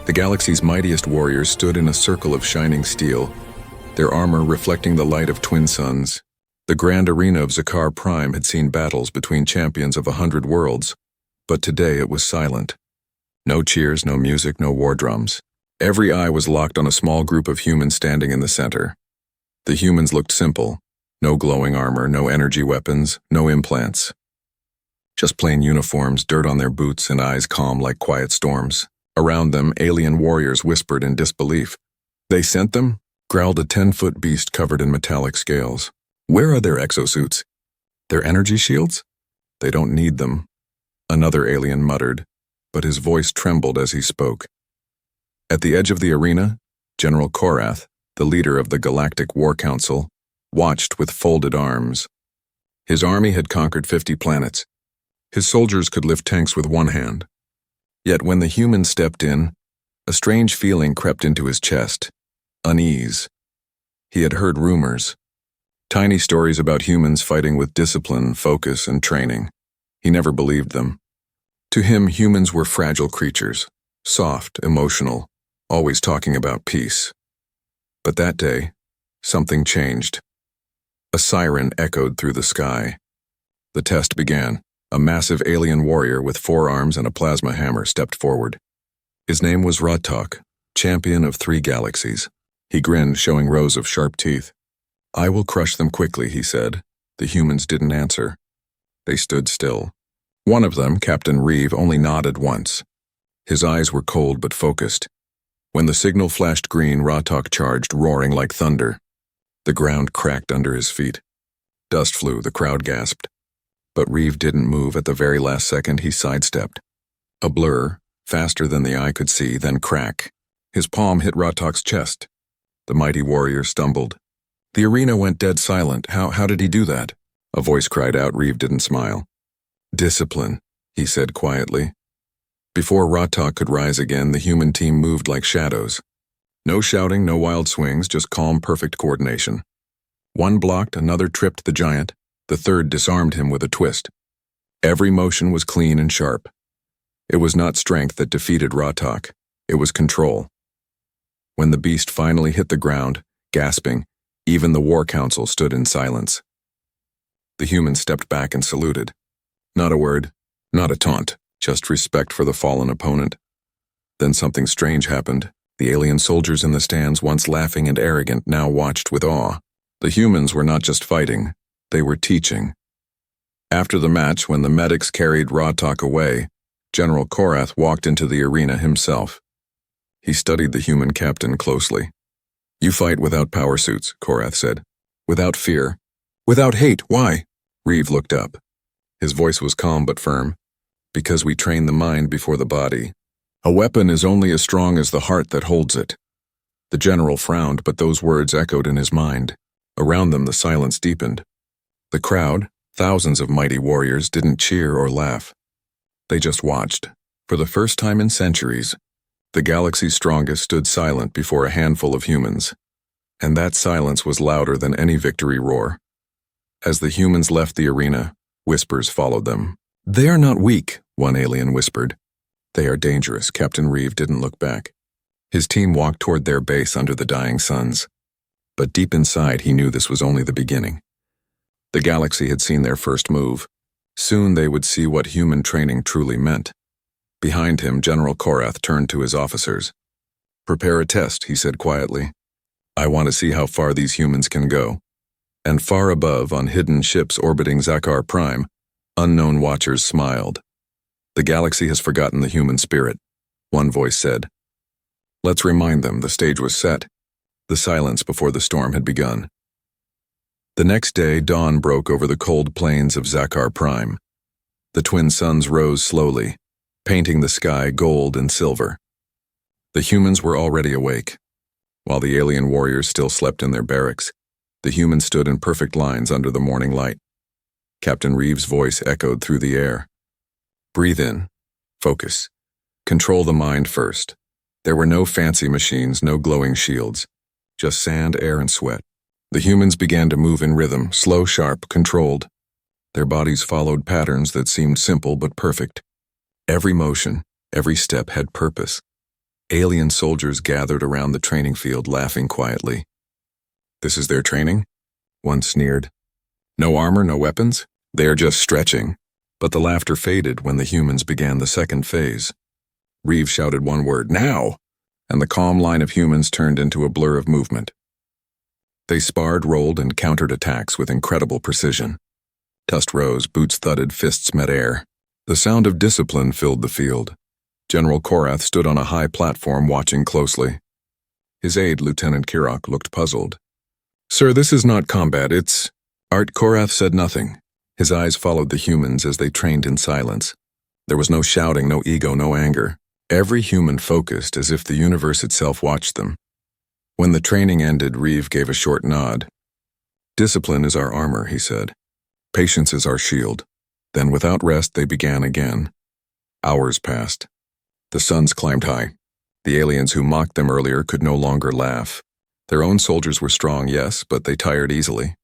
The galaxy's mightiest warriors stood in a circle of shining steel, their armor reflecting the light of twin suns. The grand arena of Zakar Prime had seen battles between champions of 100 worlds, but today it was silent. No cheers, no music, no war drums. Every eye was locked on a small group of humans standing in the center. The humans looked simple. No glowing armor, no energy weapons, no implants. Just plain uniforms, dirt on their boots, and eyes calm like quiet storms. Around them, alien warriors whispered in disbelief. "They sent them?" growled a 10-foot beast covered in metallic scales. "Where are their exosuits? Their energy shields? They don't need them," another alien muttered, but his voice trembled as he spoke. At the edge of the arena, General Korath, the leader of the Galactic War Council, watched with folded arms. His army had conquered 50 planets. His soldiers could lift tanks with one hand. Yet when the humans stepped in, a strange feeling crept into his chest. Unease. He had heard rumors. Tiny stories about humans fighting with discipline, focus, and training. He never believed them. To him, humans were fragile creatures, soft, emotional, always talking about peace. But that day, something changed. A siren echoed through the sky. The test began. A massive alien warrior with 4 arms and a plasma hammer stepped forward. His name was Rotok, champion of 3 galaxies. He grinned, showing rows of sharp teeth. "I will crush them quickly," he said. The humans didn't answer. They stood still. One of them, Captain Reeve, only nodded once. His eyes were cold but focused. When the signal flashed green, Rotok charged, roaring like thunder. The ground cracked under his feet. Dust flew, the crowd gasped. But Reeve didn't move. At the very last second, he sidestepped. A blur, faster than the eye could see, then crack. His palm hit Rotok's chest. The mighty warrior stumbled. The arena went dead silent. How did he do that? A voice cried out. Reeve didn't smile. "Discipline," he said quietly. Before Rotok could rise again, the human team moved like shadows. No shouting, no wild swings, just calm, perfect coordination. One blocked, another tripped the giant. The third disarmed him with a twist. Every motion was clean and sharp. It was not strength that defeated Rotok. It was control. When the beast finally hit the ground, gasping, even the War Council stood in silence. The humans stepped back and saluted. Not a word, not a taunt, just respect for the fallen opponent. Then something strange happened. The alien soldiers in the stands, once laughing and arrogant, now watched with awe. The humans were not just fighting. They were teaching. After the match, when the medics carried Rotok away, General Korath walked into the arena himself. He studied the human captain closely. "You fight without power suits," Korath said. "Without fear. Without hate. Why?" Reeve looked up. His voice was calm but firm. "Because we train the mind before the body. A weapon is only as strong as the heart that holds it." The general frowned, but those words echoed in his mind. Around them, the silence deepened. The crowd, thousands of mighty warriors, didn't cheer or laugh. They just watched. For the first time in centuries, the galaxy's strongest stood silent before a handful of humans. And that silence was louder than any victory roar. As the humans left the arena, whispers followed them. "They are not weak," one alien whispered. "They are dangerous." Captain Reeve didn't look back. His team walked toward their base under the dying suns. But deep inside, he knew this was only the beginning. The galaxy had seen their first move. Soon they would see what human training truly meant. Behind him, General Korath turned to his officers. "Prepare a test," he said quietly. "I want to see how far these humans can go." And far above, on hidden ships orbiting Zakar Prime, unknown watchers smiled. "The galaxy has forgotten the human spirit," one voice said. "Let's remind them." The stage was set. The silence before the storm had begun. The next day, dawn broke over the cold plains of Zakar Prime. The twin suns rose slowly, painting the sky gold and silver. The humans were already awake. While the alien warriors still slept in their barracks, the humans stood in perfect lines under the morning light. Captain Reeve's voice echoed through the air. "Breathe in. Focus. Control the mind first." There were no fancy machines, no glowing shields. Just sand, air, and sweat. The humans began to move in rhythm, slow, sharp, controlled. Their bodies followed patterns that seemed simple but perfect. Every motion, every step had purpose. Alien soldiers gathered around the training field, laughing quietly. "This is their training?" One sneered. "No armor, no weapons? They are just stretching." But the laughter faded when the humans began the second phase. Reeve shouted one word, "Now!" and the calm line of humans turned into a blur of movement. They sparred, rolled, and countered attacks with incredible precision. Dust rose, boots thudded, fists met air. The sound of discipline filled the field. General Korath stood on a high platform watching closely. His aide, Lieutenant Kirok, looked puzzled. "Sir, this is not combat, it's—" Art Korath said nothing. His eyes followed the humans as they trained in silence. There was no shouting, no ego, no anger. Every human focused as if the universe itself watched them. When the training ended, Reeve gave a short nod. "Discipline is our armor," he said. "Patience is our shield." Then without rest they began again. Hours passed. The suns climbed high. The aliens who mocked them earlier could no longer laugh. Their own soldiers were strong, yes, but they tired easily.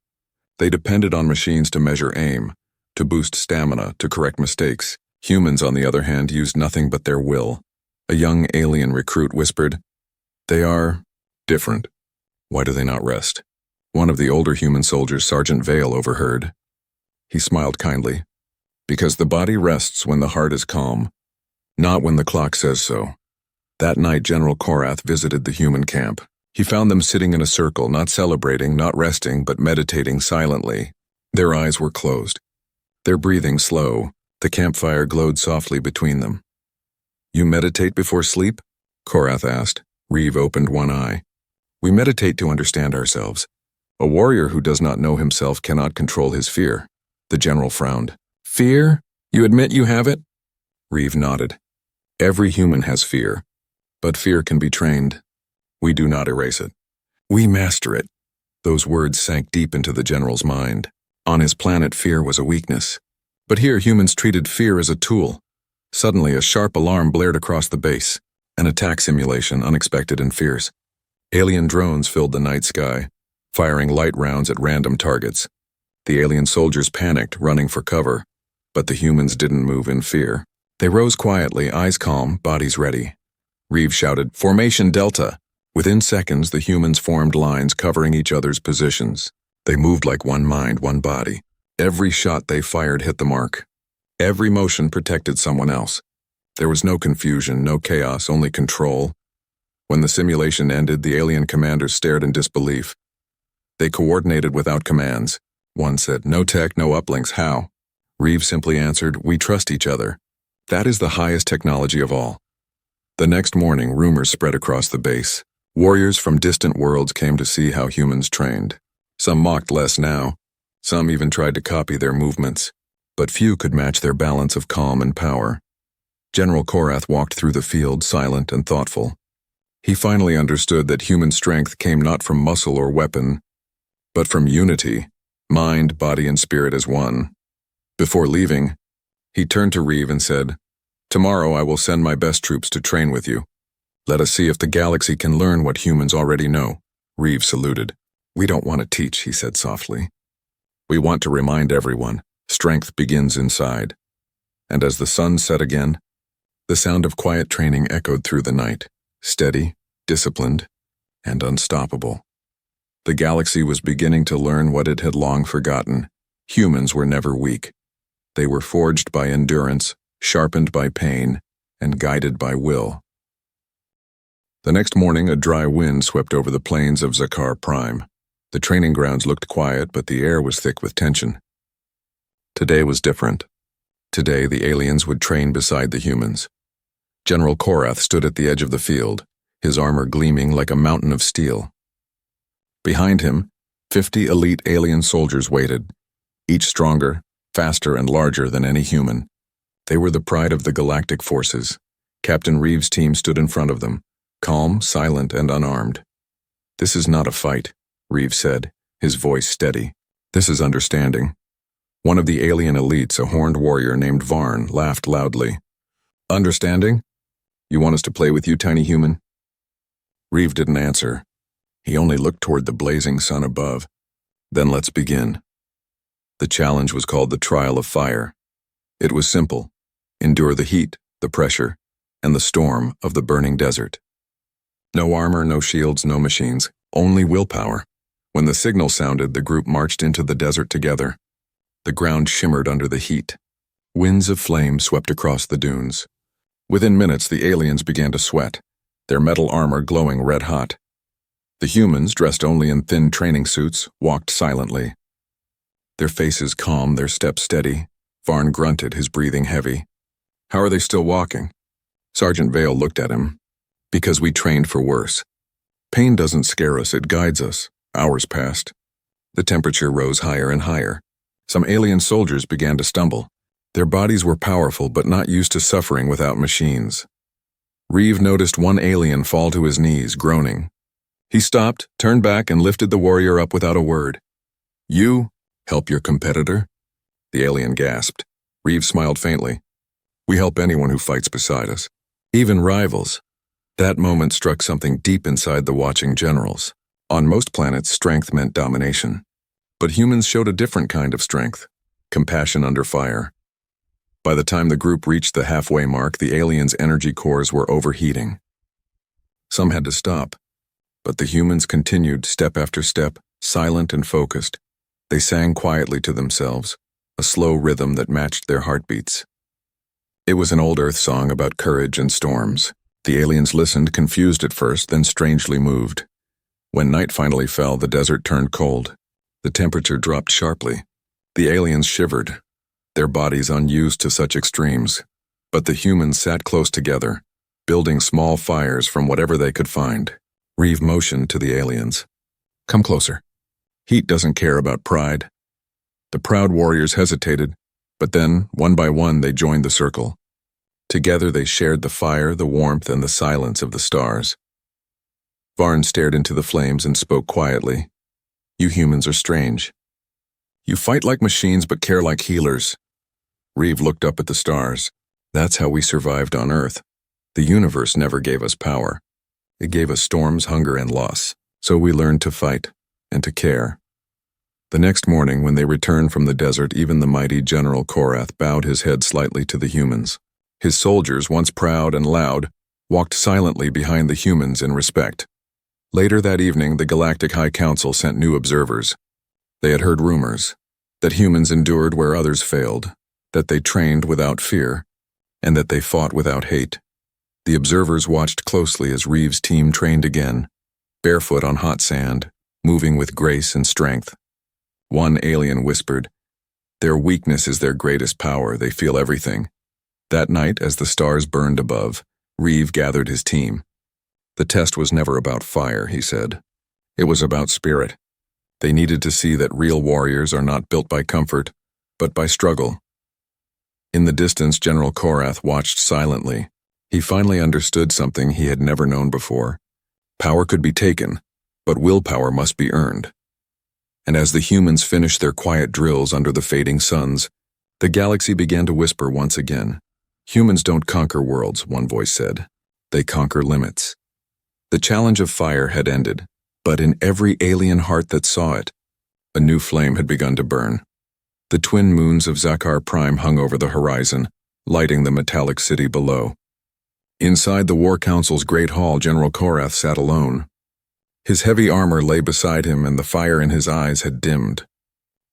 They depended on machines to measure aim, to boost stamina, to correct mistakes. Humans, on the other hand, used nothing but their will. A young alien recruit whispered, "They are different. Why do they not rest?" One of the older human soldiers, Sergeant Vale, overheard. He smiled kindly. "Because the body rests when the heart is calm, not when the clock says so." That night, General Korath visited the human camp. He found them sitting in a circle, not celebrating, not resting, but meditating silently. Their eyes were closed. Their breathing slow. The campfire glowed softly between them. "You meditate before sleep?" Korath asked. Reeve opened one eye. "We meditate to understand ourselves. A warrior who does not know himself cannot control his fear." The general frowned. "Fear? You admit you have it?" Reeve nodded. "Every human has fear, but fear can be trained. We do not erase it. We master it." Those words sank deep into the general's mind. On his planet, fear was a weakness. But here, humans treated fear as a tool. Suddenly, a sharp alarm blared across the base. An attack simulation, unexpected and fierce. Alien drones filled the night sky, firing light rounds at random targets. The alien soldiers panicked, running for cover. But the humans didn't move in fear. They rose quietly, eyes calm, bodies ready. Reeve shouted, "Formation Delta!" Within seconds, the humans formed lines covering each other's positions. They moved like one mind, one body. Every shot they fired hit the mark. Every motion protected someone else. There was no confusion, no chaos, only control. When the simulation ended, the alien commanders stared in disbelief. They coordinated without commands. One said, "No tech, no uplinks, how?" Reeve simply answered, "We trust each other." That is the highest technology of all. The next morning, rumors spread across the base. Warriors from distant worlds came to see how humans trained. Some mocked less now. Some even tried to copy their movements. But few could match their balance of calm and power. General Korath walked through the field, silent and thoughtful. He finally understood that human strength came not from muscle or weapon, but from unity, mind, body, and spirit as one. Before leaving, he turned to Reeve and said, "Tomorrow I will send my best troops to train with you. Let us see if the galaxy can learn what humans already know." Reeve saluted. "We don't want to teach," he said softly. "We want to remind everyone, strength begins inside." And as the sun set again, the sound of quiet training echoed through the night, steady, disciplined, and unstoppable. The galaxy was beginning to learn what it had long forgotten. Humans were never weak. They were forged by endurance, sharpened by pain, and guided by will. The next morning, a dry wind swept over the plains of Zakar Prime. The training grounds looked quiet, but the air was thick with tension. Today was different. Today, the aliens would train beside the humans. General Korath stood at the edge of the field, his armor gleaming like a mountain of steel. Behind him, 50 elite alien soldiers waited, each stronger, faster, and larger than any human. They were the pride of the galactic forces. Captain Reeve's team stood in front of them, calm, silent, and unarmed. "This is not a fight," Reeve said, his voice steady. "This is understanding." One of the alien elites, a horned warrior named Varn, laughed loudly. "Understanding? You want us to play with you, tiny human?" Reeve didn't answer. He only looked toward the blazing sun above. "Then let's begin." The challenge was called the Trial of Fire. It was simple. Endure the heat, the pressure, and the storm of the burning desert. No armor, no shields, no machines, only willpower. When the signal sounded, the group marched into the desert together. The ground shimmered under the heat. Winds of flame swept across the dunes. Within minutes, the aliens began to sweat, their metal armor glowing red-hot. The humans, dressed only in thin training suits, walked silently. Their faces calm, their steps steady. Varn grunted, his breathing heavy. "How are they still walking?" Sergeant Vale looked at him. "Because we trained for worse. Pain doesn't scare us, it guides us." Hours passed. The temperature rose higher and higher. Some alien soldiers began to stumble. Their bodies were powerful but not used to suffering without machines. Reeve noticed one alien fall to his knees, groaning. He stopped, turned back, and lifted the warrior up without a word. "You help your competitor?" The alien gasped. Reeve smiled faintly. "We help anyone who fights beside us, even rivals." That moment struck something deep inside the watching generals. On most planets, strength meant domination. But humans showed a different kind of strength, compassion under fire. By the time the group reached the halfway mark, the aliens' energy cores were overheating. Some had to stop, but the humans continued step after step, silent and focused. They sang quietly to themselves, a slow rhythm that matched their heartbeats. It was an old Earth song about courage and storms. The aliens listened, confused at first, then strangely moved. When night finally fell, the desert turned cold. The temperature dropped sharply. The aliens shivered, their bodies unused to such extremes. But the humans sat close together, building small fires from whatever they could find. Reeve motioned to the aliens. "Come closer." Heat doesn't care about pride. The proud warriors hesitated, but then, one by one, they joined the circle. Together they shared the fire, the warmth, and the silence of the stars. Varn stared into the flames and spoke quietly. "You humans are strange. You fight like machines but care like healers." Reeve looked up at the stars. "That's how we survived on Earth. The universe never gave us power. It gave us storms, hunger, and loss. So we learned to fight and to care." The next morning, when they returned from the desert, even the mighty General Korath bowed his head slightly to the humans. His soldiers, once proud and loud, walked silently behind the humans in respect. Later that evening, the Galactic High Council sent new observers. They had heard rumors that humans endured where others failed, that they trained without fear, and that they fought without hate. The observers watched closely as Reeve's team trained again, barefoot on hot sand, moving with grace and strength. One alien whispered, "Their weakness is their greatest power, they feel everything." That night, as the stars burned above, Reeve gathered his team. "The test was never about fire," he said. "It was about spirit. They needed to see that real warriors are not built by comfort, but by struggle." In the distance, General Korath watched silently. He finally understood something he had never known before. Power could be taken, but willpower must be earned. And as the humans finished their quiet drills under the fading suns, the galaxy began to whisper once again. "Humans don't conquer worlds," one voice said. "They conquer limits." The challenge of fire had ended, but in every alien heart that saw it, a new flame had begun to burn. The twin moons of Zakar Prime hung over the horizon, lighting the metallic city below. Inside the War Council's great hall, General Korath sat alone. His heavy armor lay beside him, and the fire in his eyes had dimmed.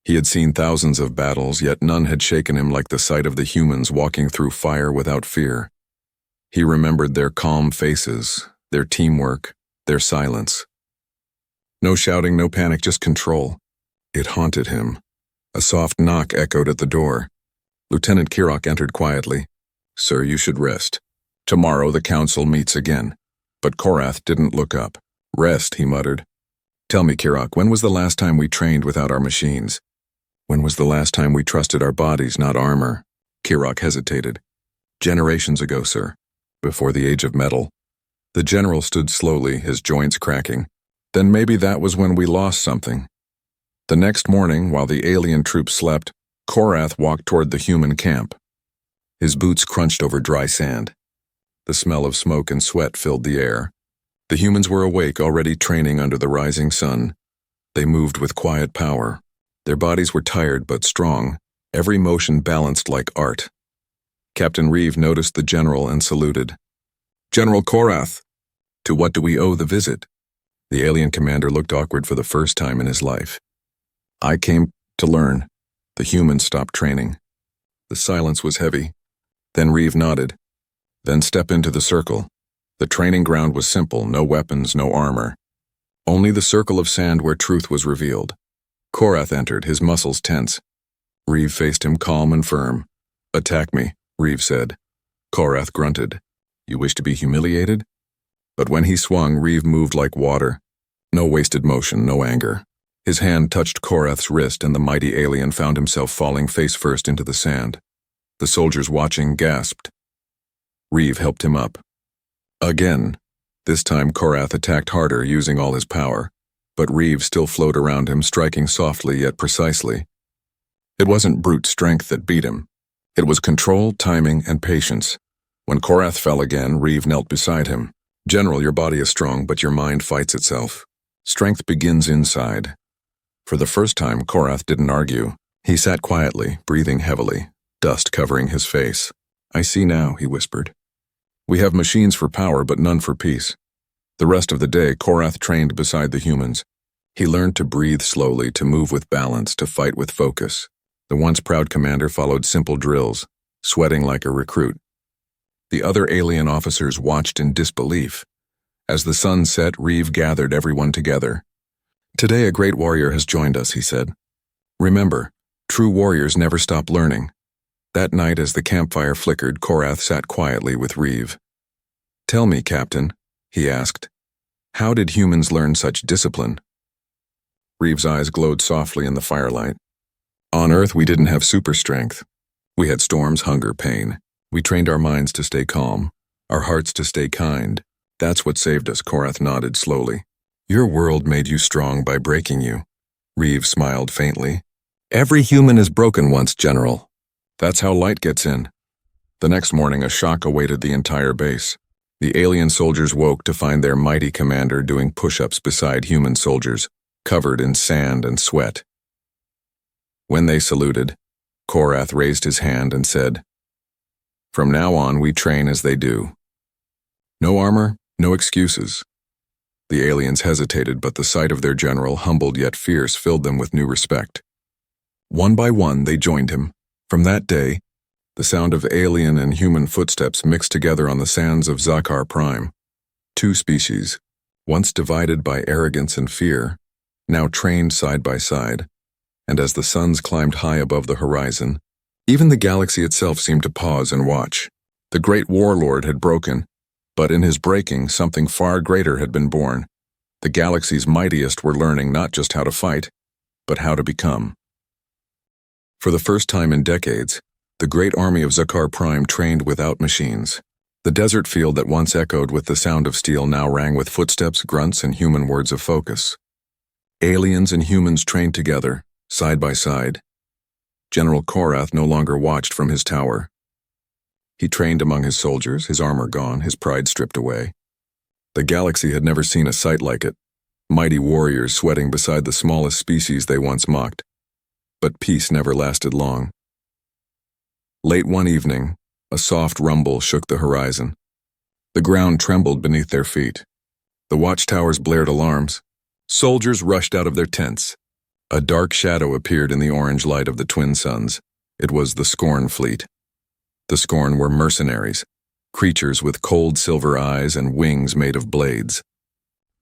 He had seen thousands of battles, yet none had shaken him like the sight of the humans walking through fire without fear. He remembered their calm faces, their teamwork, their silence. No shouting, no panic, just control. It haunted him. A soft knock echoed at the door. Lieutenant Kirok entered quietly. "Sir, you should rest. Tomorrow the council meets again." But Korath didn't look up. "Rest," he muttered. "Tell me, Kirok, when was the last time we trained without our machines? When was the last time we trusted our bodies, not armor?" Kirok hesitated. "Generations ago, sir. Before the age of metal." The general stood slowly, his joints cracking. "Then maybe that was when we lost something." The next morning, while the alien troops slept, Korath walked toward the human camp. His boots crunched over dry sand. The smell of smoke and sweat filled the air. The humans were awake, already training under the rising sun. They moved with quiet power. Their bodies were tired but strong, every motion balanced like art. Captain Reeve noticed the general and saluted. "General Korath!" To what do we owe the visit? The alien commander looked awkward for the first time in his life. I came to learn. The humans stopped training. The silence was heavy. Then Reeve nodded. Then step into the circle. The training ground was simple, no weapons, no armor. Only the circle of sand where truth was revealed. Korath entered, his muscles tense. Reeve faced him calm and firm. Attack me, Reeve said. Korath grunted. You wish to be humiliated? But when he swung, Reeve moved like water. No wasted motion, no anger. His hand touched Korath's wrist and the mighty alien found himself falling face first into the sand. The soldiers watching gasped. Reeve helped him up. Again. This time Korath attacked harder, using all his power. But Reeve still flowed around him, striking softly yet precisely. It wasn't brute strength that beat him. It was control, timing, and patience. When Korath fell again, Reeve knelt beside him. General, your body is strong, but your mind fights itself. Strength begins inside. For the first time, Korath didn't argue. He sat quietly, breathing heavily, dust covering his face. I see now, he whispered. We have machines for power, but none for peace. The rest of the day, Korath trained beside the humans. He learned to breathe slowly, to move with balance, to fight with focus. The once proud commander followed simple drills, sweating like a recruit. The other alien officers watched in disbelief. As the sun set, Reeve gathered everyone together. Today a great warrior has joined us, he said. Remember, true warriors never stop learning. That night, as the campfire flickered, Korath sat quietly with Reeve. Tell me, Captain, he asked, how did humans learn such discipline? Reeve's eyes glowed softly in the firelight. On Earth, we didn't have super strength. We had storms, hunger, pain. We trained our minds to stay calm, our hearts to stay kind. That's what saved us, Korath nodded slowly. Your world made you strong by breaking you. Reeve smiled faintly. Every human is broken once, General. That's how light gets in. The next morning, a shock awaited the entire base. The alien soldiers woke to find their mighty commander doing push-ups beside human soldiers, covered in sand and sweat. When they saluted, Korath raised his hand and said, From now on, we train as they do. No armor, no excuses. The aliens hesitated, but the sight of their general, humbled yet fierce, filled them with new respect. One by one, they joined him. From that day, the sound of alien and human footsteps mixed together on the sands of Zakar Prime. Two species, once divided by arrogance and fear, now trained side by side. And as the suns climbed high above the horizon, even the galaxy itself seemed to pause and watch. The great warlord had broken, but in his breaking, something far greater had been born. The galaxy's mightiest were learning not just how to fight, but how to become. For the first time in decades, the great army of Zakar Prime trained without machines. The desert field that once echoed with the sound of steel now rang with footsteps, grunts, and human words of focus. Aliens and humans trained together, side by side. General Korath no longer watched from his tower. He trained among his soldiers, his armor gone, his pride stripped away. The galaxy had never seen a sight like it, mighty warriors sweating beside the smallest species they once mocked. But peace never lasted long. Late one evening, a soft rumble shook the horizon. The ground trembled beneath their feet. The watchtowers blared alarms. Soldiers rushed out of their tents. A dark shadow appeared in the orange light of the twin suns. It was the Scorn fleet. The Scorn were mercenaries, creatures with cold silver eyes and wings made of blades.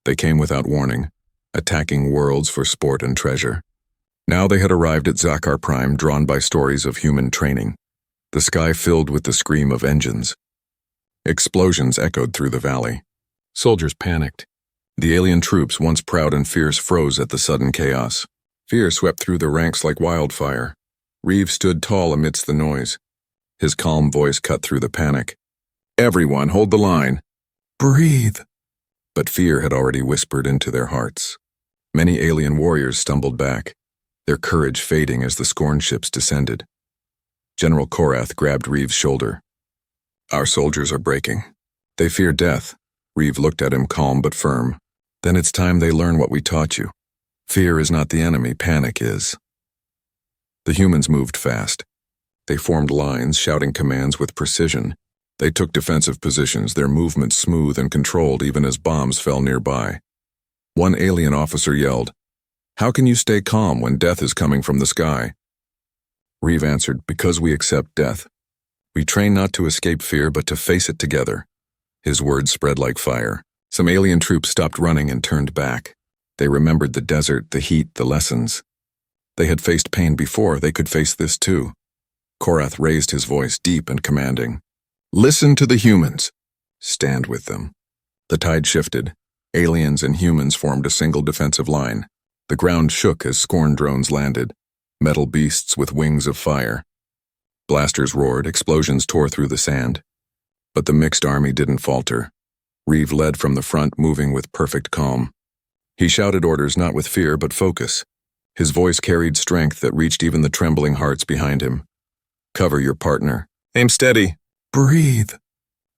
They came without warning, attacking worlds for sport and treasure. Now they had arrived at Zakar Prime, drawn by stories of human training. The sky filled with the scream of engines. Explosions echoed through the valley. Soldiers panicked. The alien troops, once proud and fierce, froze at the sudden chaos. Fear swept through the ranks like wildfire. Reeve stood tall amidst the noise. His calm voice cut through the panic. Everyone, hold the line. Breathe. But fear had already whispered into their hearts. Many alien warriors stumbled back, their courage fading as the Scorn ships descended. General Korath grabbed Reeve's shoulder. Our soldiers are breaking. They fear death. Reeve looked at him, calm but firm. Then it's time they learn what we taught you. Fear is not the enemy, panic is. The humans moved fast. They formed lines, shouting commands with precision. They took defensive positions, their movements smooth and controlled even as bombs fell nearby. One alien officer yelled, "How can you stay calm when death is coming from the sky?" Reeve answered, "Because we accept death. We train not to escape fear but to face it together." His words spread like fire. Some alien troops stopped running and turned back. They remembered the desert, the heat, the lessons. They had faced pain before, they could face this too. Korath raised his voice, deep and commanding. "Listen to the humans. Stand with them." The tide shifted. Aliens and humans formed a single defensive line. The ground shook as scorn drones landed, metal beasts with wings of fire. Blasters roared, explosions tore through the sand. But the mixed army didn't falter. Reeve led from the front, moving with perfect calm. He shouted orders not with fear but focus. His voice carried strength that reached even the trembling hearts behind him. "Cover your partner. Aim steady. Breathe."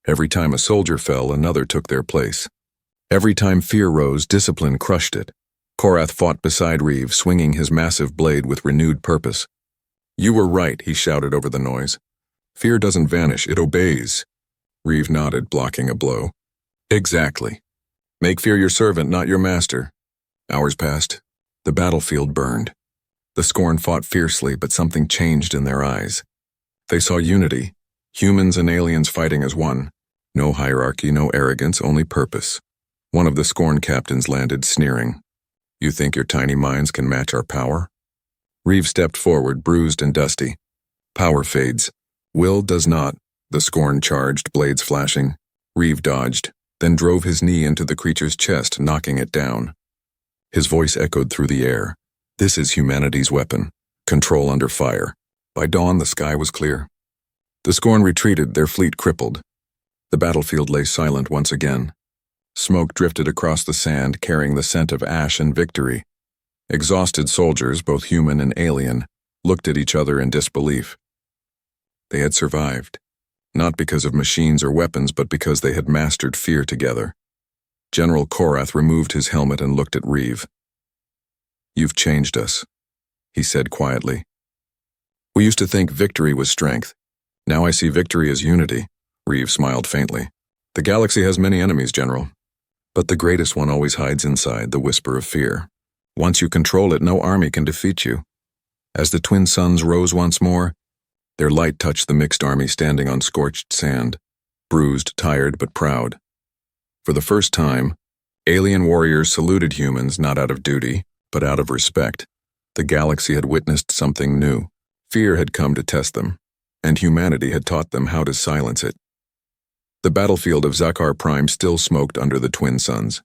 Every time a soldier fell, another took their place. Every time fear rose, discipline crushed it. Korath fought beside Reeve, swinging his massive blade with renewed purpose. "You were right," he shouted over the noise. "Fear doesn't vanish, it obeys." Reeve nodded, blocking a blow. "Exactly. Make fear your servant, not your master." Hours passed. The battlefield burned. The scorn fought fiercely, but something changed in their eyes. They saw unity, humans and aliens fighting as one. No hierarchy, no arrogance, only purpose. One of the scorn captains landed, sneering. "You think your tiny minds can match our power?" Reeve stepped forward, bruised and dusty. "Power fades. Will does not." The scorn charged, blades flashing. Reeve dodged, then drove his knee into the creature's chest, knocking it down. His voice echoed through the air. "This is humanity's weapon. Control under fire." By dawn, the sky was clear. The scorn retreated, their fleet crippled. The battlefield lay silent once again. Smoke drifted across the sand, carrying the scent of ash and victory. Exhausted soldiers, both human and alien, looked at each other in disbelief. They had survived, not because of machines or weapons, but because they had mastered fear together. General Korath removed his helmet and looked at Reeve. "You've changed us," he said quietly. "We used to think victory was strength. Now I see victory as unity." Reeve smiled faintly. "The galaxy has many enemies, General. But the greatest one always hides inside the whisper of fear. Once you control it, no army can defeat you." As the twin suns rose once more, their light touched the mixed army standing on scorched sand, bruised, tired, but proud. For the first time, alien warriors saluted humans not out of duty, but out of respect. The galaxy had witnessed something new. Fear had come to test them, and humanity had taught them how to silence it. The battlefield of Zakar Prime still smoked under the twin suns.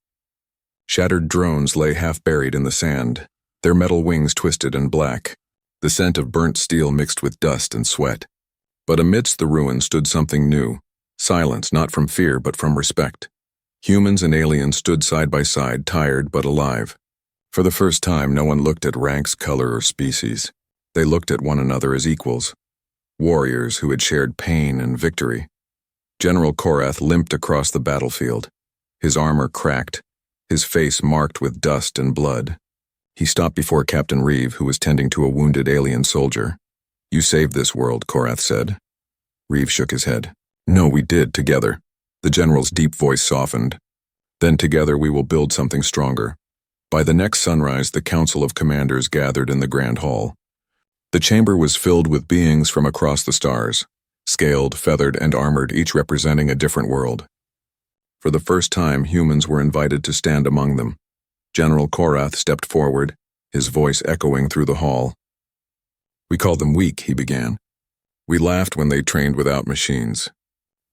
Shattered drones lay half-buried in the sand, their metal wings twisted and black, the scent of burnt steel mixed with dust and sweat. But amidst the ruins stood something new, silence not from fear but from respect. Humans and aliens stood side by side, tired but alive. For the first time, no one looked at ranks, color, or species. They looked at one another as equals, warriors who had shared pain and victory. General Korath limped across the battlefield, his armor cracked, his face marked with dust and blood. He stopped before Captain Reeve, who was tending to a wounded alien soldier. "You saved this world," Korath said. Reeve shook his head. "No, we did, together." The general's deep voice softened. "Then together we will build something stronger." By the next sunrise, the Council of Commanders gathered in the Grand Hall. The chamber was filled with beings from across the stars, scaled, feathered, and armored, each representing a different world. For the first time, humans were invited to stand among them. General Korath stepped forward, his voice echoing through the hall. "We called them weak," he began. "We laughed when they trained without machines.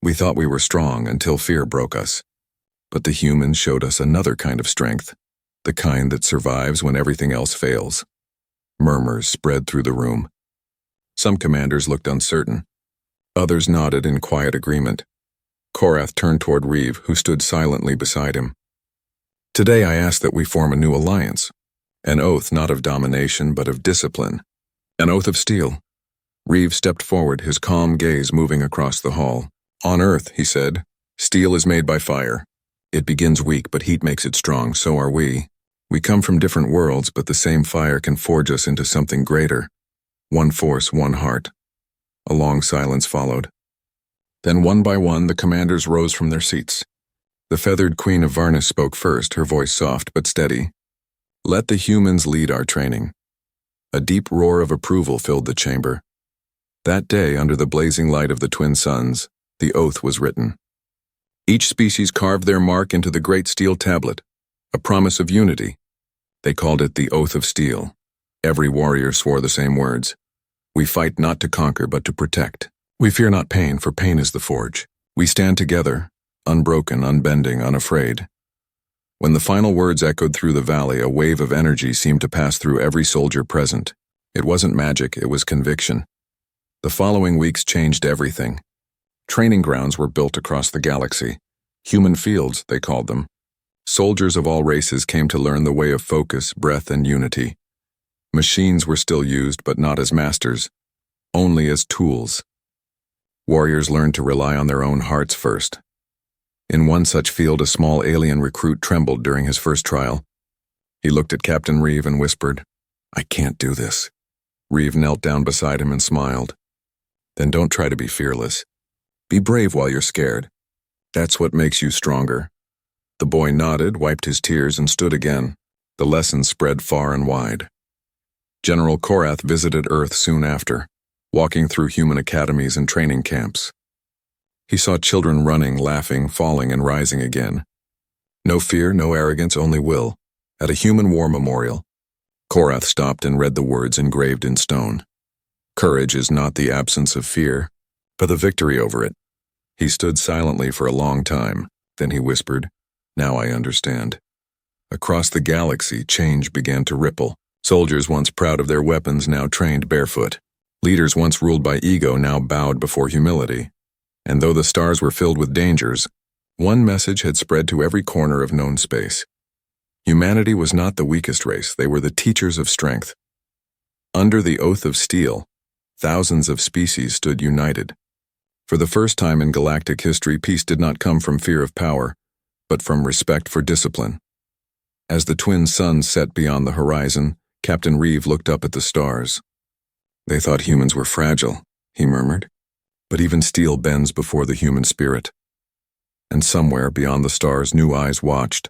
We thought we were strong until fear broke us. But the humans showed us another kind of strength, the kind that survives when everything else fails." Murmurs spread through the room. Some commanders looked uncertain. Others nodded in quiet agreement. Korath turned toward Reeve, who stood silently beside him. "Today I ask that we form a new alliance, an oath not of domination but of discipline, an oath of steel." Reeve stepped forward, his calm gaze moving across the hall. "On Earth," he said, "steel is made by fire. It begins weak, but heat makes it strong. So are we. We come from different worlds, but the same fire can forge us into something greater. One force, one heart." A long silence followed. Then one by one the commanders rose from their seats. The feathered queen of Varnus spoke first, her voice soft but steady. "Let the humans lead our training." A deep roar of approval filled the chamber. That day, under the blazing light of the twin suns, the oath was written. Each species carved their mark into the great steel tablet, a promise of unity. They called it the Oath of Steel. Every warrior swore the same words. "We fight not to conquer, but to protect. We fear not pain, for pain is the forge. We stand together, unbroken, unbending, unafraid." When the final words echoed through the valley, a wave of energy seemed to pass through every soldier present. It wasn't magic, it was conviction. The following weeks changed everything. Training grounds were built across the galaxy. Human fields, they called them. Soldiers of all races came to learn the way of focus, breath, and unity. Machines were still used, but not as masters, only as tools. Warriors learned to rely on their own hearts first. In one such field, a small alien recruit trembled during his first trial. He looked at Captain Reeve and whispered, "I can't do this." Reeve knelt down beside him and smiled. "Then don't try to be fearless. Be brave while you're scared. That's what makes you stronger." The boy nodded, wiped his tears, and stood again. The lesson spread far and wide. General Korath visited Earth soon after, walking through human academies and training camps. He saw children running, laughing, falling, and rising again. No fear, no arrogance, only will. At a human war memorial, Korath stopped and read the words engraved in stone. "Courage is not the absence of fear, but the victory over it." He stood silently for a long time, then he whispered, "Now I understand." Across the galaxy, change began to ripple. Soldiers once proud of their weapons now trained barefoot. Leaders once ruled by ego now bowed before humility. And though the stars were filled with dangers, one message had spread to every corner of known space. Humanity was not the weakest race, they were the teachers of strength. Under the Oath of Steel, thousands of species stood united. For the first time in galactic history, peace did not come from fear of power, but from respect for discipline. As the twin suns set beyond the horizon, Captain Reeve looked up at the stars. "They thought humans were fragile," he murmured. "But even steel bends before the human spirit." And somewhere beyond the stars, new eyes watched.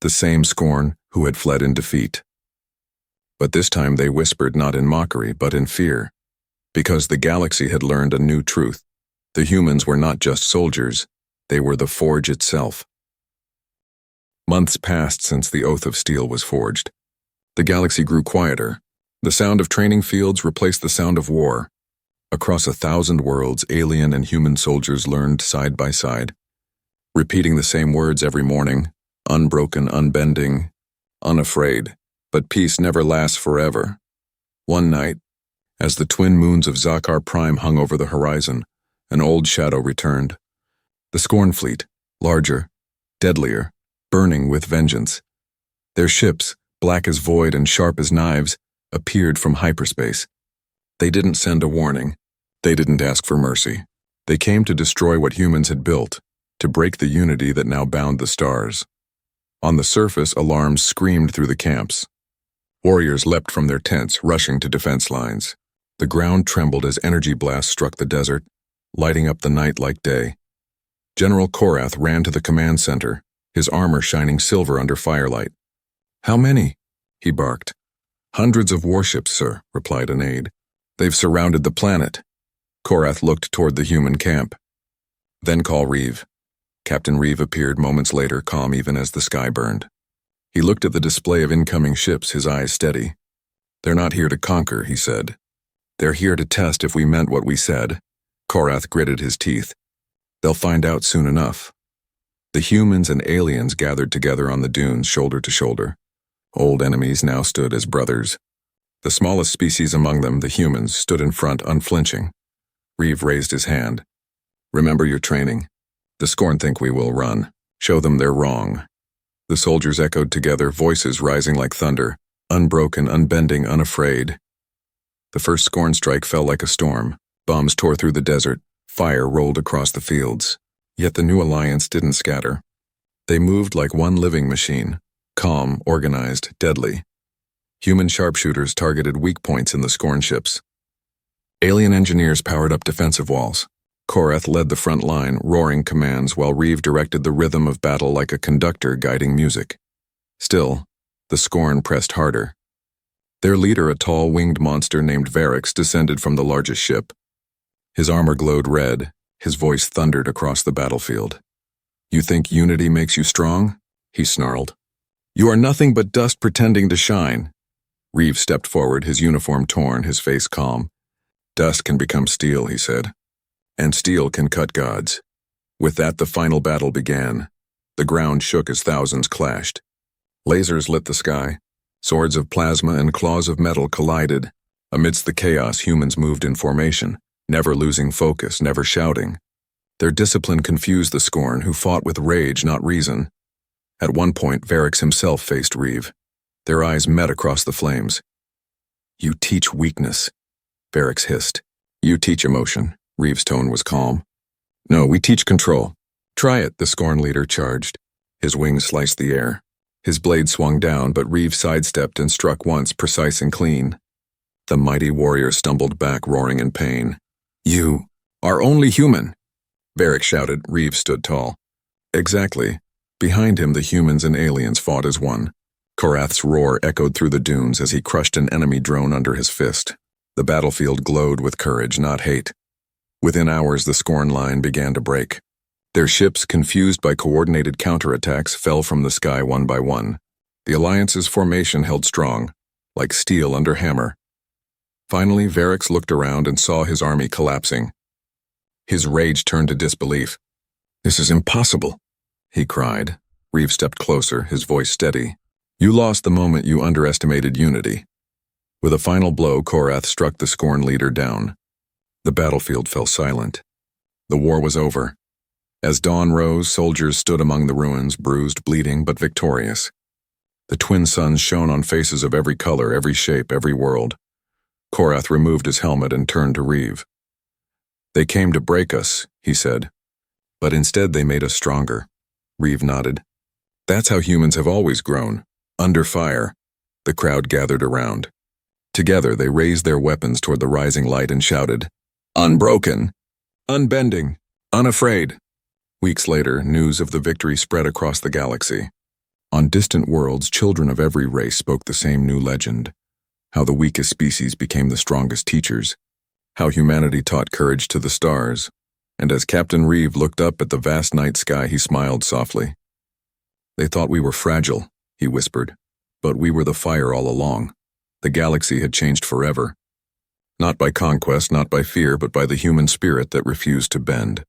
The same scorn who had fled in defeat. But this time they whispered not in mockery, but in fear. Because the galaxy had learned a new truth. The humans were not just soldiers, they were the forge itself. Months passed since the Oath of Steel was forged. The galaxy grew quieter. The sound of training fields replaced the sound of war. Across 1,000 worlds, alien and human soldiers learned side by side, repeating the same words every morning, unbroken, unbending, unafraid. But peace never lasts forever. One night, as the twin moons of Zakar Prime hung over the horizon, an old shadow returned. The Scorn Fleet, larger, deadlier, burning with vengeance. Their ships, black as void and sharp as knives, appeared from hyperspace. They didn't send a warning. They didn't ask for mercy. They came to destroy what humans had built, to break the unity that now bound the stars. On the surface, alarms screamed through the camps. Warriors leapt from their tents, rushing to defense lines. The ground trembled as energy blasts struck the desert, lighting up the night like day. General Korath ran to the command center, his armor shining silver under firelight. "How many?" he barked. "Hundreds of warships, sir," replied an aide. "They've surrounded the planet." Korath looked toward the human camp. "Then call Reeve." Captain Reeve appeared moments later, calm even as the sky burned. He looked at the display of incoming ships, his eyes steady. "They're not here to conquer," he said. "They're here to test if we meant what we said." Korath gritted his teeth. "They'll find out soon enough." The humans and aliens gathered together on the dunes, shoulder to shoulder. Old enemies now stood as brothers. The smallest species among them, the humans, stood in front, unflinching. Reeve raised his hand. "Remember your training. The Scorn think we will run. Show them they're wrong." The soldiers echoed together, voices rising like thunder, unbroken, unbending, unafraid. The first Scorn strike fell like a storm. Bombs tore through the desert. Fire rolled across the fields. Yet the new alliance didn't scatter. They moved like one living machine, calm, organized, deadly. Human sharpshooters targeted weak points in the Scorn ships. Alien engineers powered up defensive walls. Korath led the front line, roaring commands, while Reeve directed the rhythm of battle like a conductor guiding music. Still, the scorn pressed harder. Their leader, a tall, winged monster named Varix, descended from the largest ship. His armor glowed red, his voice thundered across the battlefield. "You think unity makes you strong?" he snarled. "You are nothing but dust pretending to shine." Reeve stepped forward, his uniform torn, his face calm. "Dust can become steel," he said. "And steel can cut gods." With that, the final battle began. The ground shook as thousands clashed. Lasers lit the sky. Swords of plasma and claws of metal collided. Amidst the chaos, humans moved in formation, never losing focus, never shouting. Their discipline confused the Scorn, who fought with rage, not reason. At one point, Varix himself faced Reeve. Their eyes met across the flames. "You teach weakness," Varix hissed. "You teach emotion." Reeve's tone was calm. "No, we teach control." "Try it," the Scorn leader charged. His wings sliced the air. His blade swung down, but Reeve sidestepped and struck once, precise and clean. The mighty warrior stumbled back, roaring in pain. "You are only human," Varix shouted. Reeve stood tall. Exactly. Behind him, the humans and aliens fought as one. Korath's roar echoed through the dunes as he crushed an enemy drone under his fist. The battlefield glowed with courage, not hate. Within hours, the Scorn line began to break. Their ships, confused by coordinated counterattacks, fell from the sky one by one. The Alliance's formation held strong, like steel under hammer. Finally, Varix looked around and saw his army collapsing. His rage turned to disbelief. "This is impossible," he cried. Reeve stepped closer, his voice steady. "You lost the moment you underestimated unity." With a final blow, Korath struck the Scorn leader down. The battlefield fell silent. The war was over. As dawn rose, soldiers stood among the ruins, bruised, bleeding, but victorious. The twin suns shone on faces of every color, every shape, every world. Korath removed his helmet and turned to Reeve. "They came to break us," he said. "But instead they made us stronger." Reeve nodded. "That's how humans have always grown, under fire." The crowd gathered around. Together they raised their weapons toward the rising light and shouted, "Unbroken, unbending, unafraid." Weeks later, news of the victory spread across the galaxy. On distant worlds, children of every race spoke the same new legend. How the weakest species became the strongest teachers. How humanity taught courage to the stars. And as Captain Reeve looked up at the vast night sky, he smiled softly. "They thought we were fragile," he whispered. "But we were the fire all along." The galaxy had changed forever. Not by conquest, not by fear, but by the human spirit that refused to bend.